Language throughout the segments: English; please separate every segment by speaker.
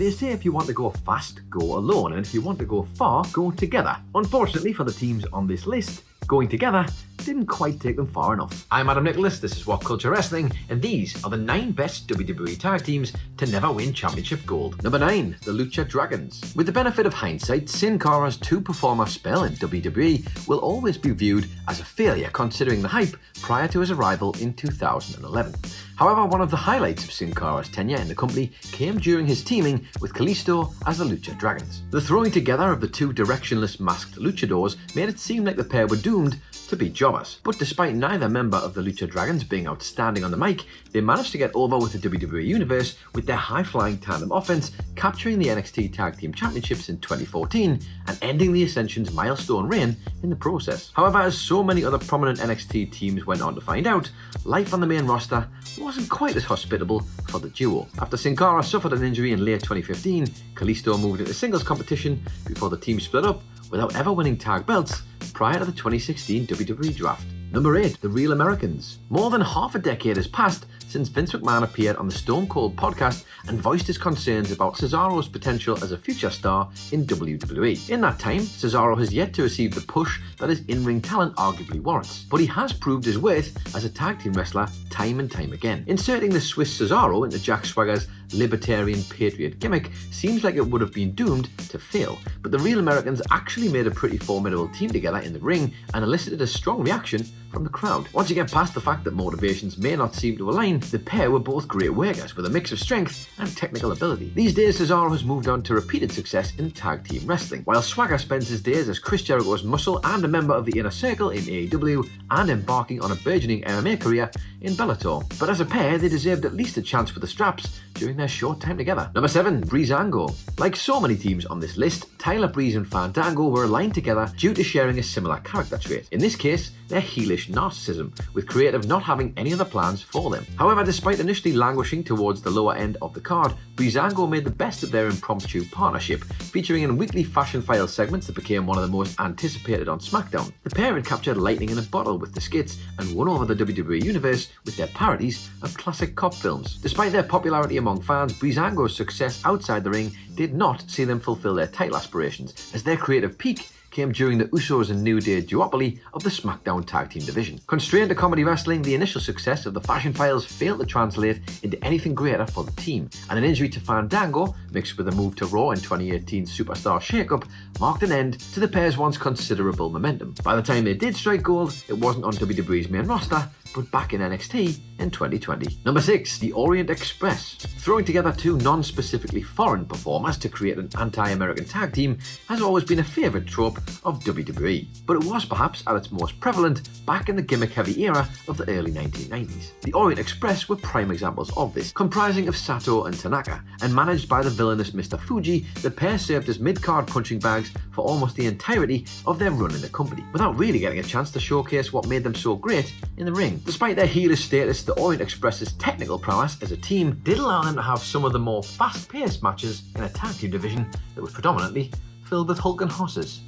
Speaker 1: They say if you want to go fast, go alone, and if you want to go far, go together. Unfortunately for the teams on this list, going together didn't quite take them far enough. I'm Adam Nicholas, this is What Culture Wrestling, and these are the 9 best WWE tag teams to never win championship gold. Number 9, the Lucha Dragons. With the benefit of hindsight, Sin Cara's 2-performer spell in WWE will always be viewed as a failure considering the hype prior to his arrival in 2011. However, one of the highlights of Sin Cara's tenure in the company came during his teaming with Kalisto as the Lucha Dragons. The throwing together of the 2 directionless masked luchadors made it seem like the pair were doomed to be jobbers. But despite neither member of the Lucha Dragons being outstanding on the mic, they managed to get over with the WWE Universe with their high-flying tandem offense, capturing the NXT Tag Team Championships in 2014 and ending the Ascension's milestone reign in the process. However, as so many other prominent NXT teams went on to find out, life on the main roster wasn't quite as hospitable for the duo. After Sin Cara suffered an injury in late 2015, Kalisto moved into singles competition before the team split up without ever winning tag belts prior to the 2016 WWE Draft. Number 8, the Real Americans. More than half a decade has passed since Vince McMahon appeared on the Stone Cold podcast and voiced his concerns about Cesaro's potential as a future star in WWE. In that time, Cesaro has yet to receive the push that his in-ring talent arguably warrants, but he has proved his worth as a tag team wrestler time and time again. Inserting the Swiss Cesaro into Jack Swagger's libertarian patriot gimmick seems like it would have been doomed to fail, but the Real Americans actually made a pretty formidable team together in the ring and elicited a strong reaction from the crowd. Once you get past the fact that motivations may not seem to align, the pair were both great workers with a mix of strength and technical ability. These days, Cesaro has moved on to repeated success in tag team wrestling, while Swagger spends his days as Chris Jericho's muscle and a member of the Inner Circle in AEW and embarking on a burgeoning MMA career in Bellator. But as a pair, they deserved at least a chance for the straps during their short time together. Number 7, Breezango. Like so many teams on this list, Tyler Breeze and Fandango were aligned together due to sharing a similar character trait. In this case, their heelish narcissism, with creative not having any other plans for them. However, despite initially languishing towards the lower end of the card, Breezango made the best of their impromptu partnership, featuring in weekly Fashion Files segments that became one of the most anticipated on SmackDown. The pair had captured lightning in a bottle with the skits and won over the WWE Universe with their parodies of classic cop films. Despite their popularity among fans, Breezango's success outside the ring did not see them fulfill their title aspirations, as their creative peak came during the Usos and New Day duopoly of the SmackDown Tag Team division. Constrained to comedy wrestling, the initial success of the Fashion Files failed to translate into anything greater for the team, and an injury to Fandango, mixed with a move to Raw in 2018's Superstar Shakeup, marked an end to the pair's once considerable momentum. By the time they did strike gold, it wasn't on WWE's main roster, but back in NXT in 2020. Number 6, the Orient Express. Throwing together 2 non-specifically foreign performers to create an anti-American tag team has always been a favourite trope of WWE, but it was perhaps at its most prevalent back in the gimmick-heavy era of the early 1990s. The Orient Express were prime examples of this, comprising of Sato and Tanaka, and managed by the villainous Mr. Fuji. The pair served as mid-card punching bags for almost the entirety of their run in the company, without really getting a chance to showcase what made them so great in the ring. Despite their heelish status, the Orient Express's technical prowess as a team did allow them to have some of the more fast-paced matches in a tag team division that was predominantly filled with hulking horses.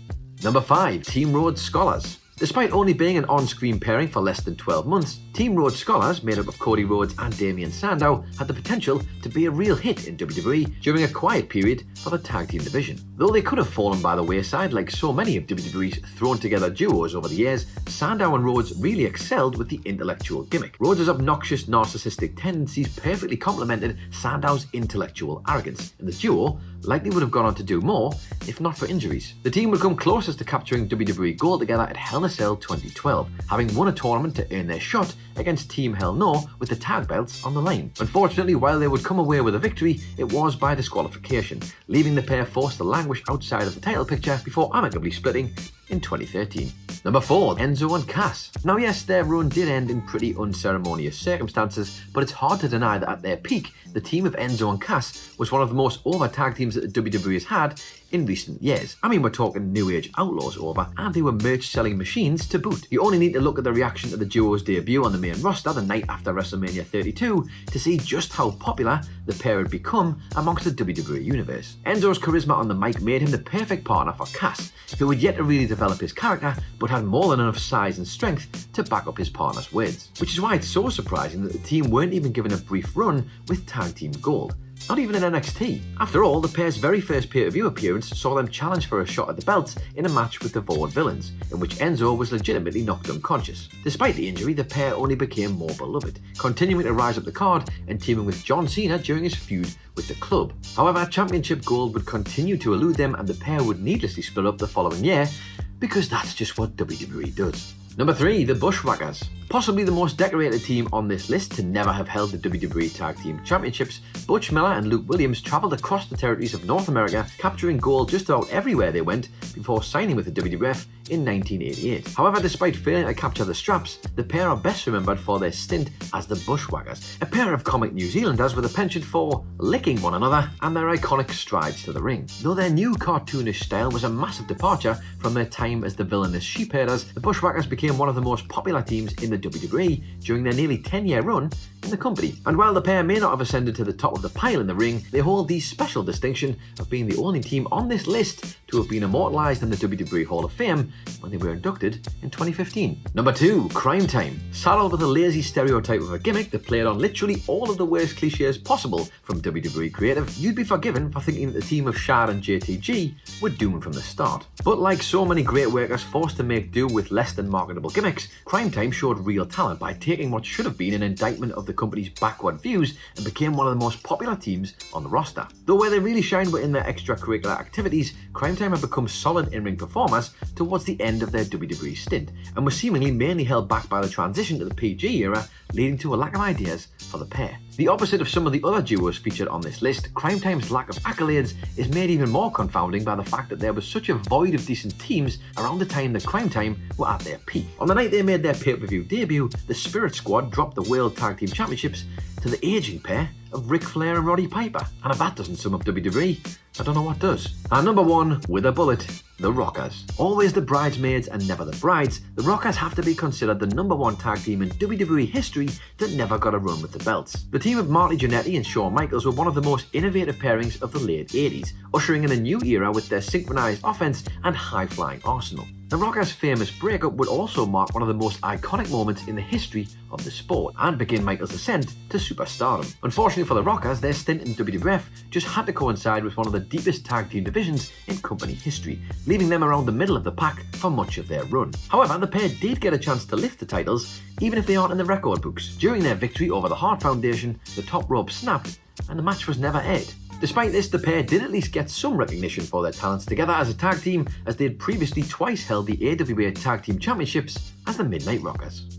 Speaker 1: Number 5, Team Rhodes Scholars. Despite only being an on-screen pairing for less than 12 months, Team Rhodes Scholars, made up of Cody Rhodes and Damien Sandow, had the potential to be a real hit in WWE during a quiet period for the tag team division. Though they could have fallen by the wayside like so many of WWE's thrown-together duos over the years, Sandow and Rhodes really excelled with the intellectual gimmick. Rhodes' obnoxious narcissistic tendencies perfectly complemented Sandow's intellectual arrogance, and the duo likely would have gone on to do more if not for injuries. The team would come closest to capturing WWE gold together at Hell in a Cell 2012, having won a tournament to earn their shot against Team Hell No with the tag belts on the line. Unfortunately, while they would come away with a victory, it was by disqualification, leaving the pair forced to languish outside of the title picture before amicably splitting in 2013. Number 4, Enzo and Cass. Now yes, their run did end in pretty unceremonious circumstances, but it's hard to deny that at their peak, the team of Enzo and Cass was one of the most over tag teams that the WWE has had in recent years. I mean, we're talking New Age Outlaws over, and they were merch-selling machines to boot. You only need to look at the reaction to the duo's debut on the main roster the night after WrestleMania 32 to see just how popular the pair had become amongst the WWE universe. Enzo's charisma on the mic made him the perfect partner for Cass, who had yet to really develop his character, but had more than enough size and strength to back up his partner's words. Which is why it's so surprising that the team weren't even given a brief run with tag team gold. not even in NXT. After all, the pair's very first pay-per-view appearance saw them challenge for a shot at the belts in a match with the Vaudevillains, in which Enzo was legitimately knocked unconscious. Despite the injury, the pair only became more beloved, continuing to rise up the card and teaming with John Cena during his feud with the club. However, championship gold would continue to elude them and the pair would needlessly split up the following year, because that's just what WWE does. Number 3, the Bushwhackers. Possibly the most decorated team on this list to never have held the WWE Tag Team Championships, Butch Miller and Luke Williams travelled across the territories of North America, capturing gold just about everywhere they went before signing with the WWF in 1988. However, despite failing to capture the straps, the pair are best remembered for their stint as the Bushwhackers, a pair of comic New Zealanders with a penchant for licking one another and their iconic strides to the ring. Though their new cartoonish style was a massive departure from their time as the villainous sheep herders, the Bushwhackers became one of the most popular teams in the WWE during their nearly 10-year run in the company. And while the pair may not have ascended to the top of the pile in the ring, they hold the special distinction of being the only team on this list to have been immortalised in the WWE Hall of Fame when they were inducted in 2015. Number 2, Cryme Time. Saddled with a lazy stereotype of a gimmick that played on literally all of the worst cliches possible from WWE creative, you'd be forgiven for thinking that the team of Shad and JTG were doomed from the start. But like so many great workers forced to make do with less than marketable gimmicks, Cryme Time showed real talent by taking what should have been an indictment of the company's backward views and became one of the most popular teams on the roster. Though where they really shined were in their extracurricular activities, Cryme Time have become solid in-ring performers towards the end of their WWE stint, and were seemingly mainly held back by the transition to the PG era, leading to a lack of ideas for the pair. The opposite of some of the other duos featured on this list, Cryme Time's lack of accolades is made even more confounding by the fact that there was such a void of decent teams around the time that Cryme Time were at their peak. On the night they made their pay-per-view debut, the Spirit Squad dropped the World Tag Team Championships to the aging pair of Ric Flair and Roddy Piper. And if that doesn't sum up WWE, I don't know what does. And number 1, with a bullet, the Rockers. Always the bridesmaids and never the brides, the Rockers have to be considered the number 1 tag team in WWE history that never got a run with the belts. The team of Marty Jannetty and Shawn Michaels were one of the most innovative pairings of the late 80s, ushering in a new era with their synchronized offense and high-flying arsenal. The Rockers' famous breakup would also mark one of the most iconic moments in the history of the sport and begin Michaels' ascent to superstardom. Unfortunately for the Rockers, their stint in WWF just had to coincide with one of the deepest tag team divisions in company history, leaving them around the middle of the pack for much of their run. However, the pair did get a chance to lift the titles, even if they aren't in the record books. During their victory over the Hart Foundation, the top rope snapped and the match was never aired. Despite this, the pair did at least get some recognition for their talents together as a tag team, as they had previously twice held the AWA Tag Team Championships as the Midnight Rockers.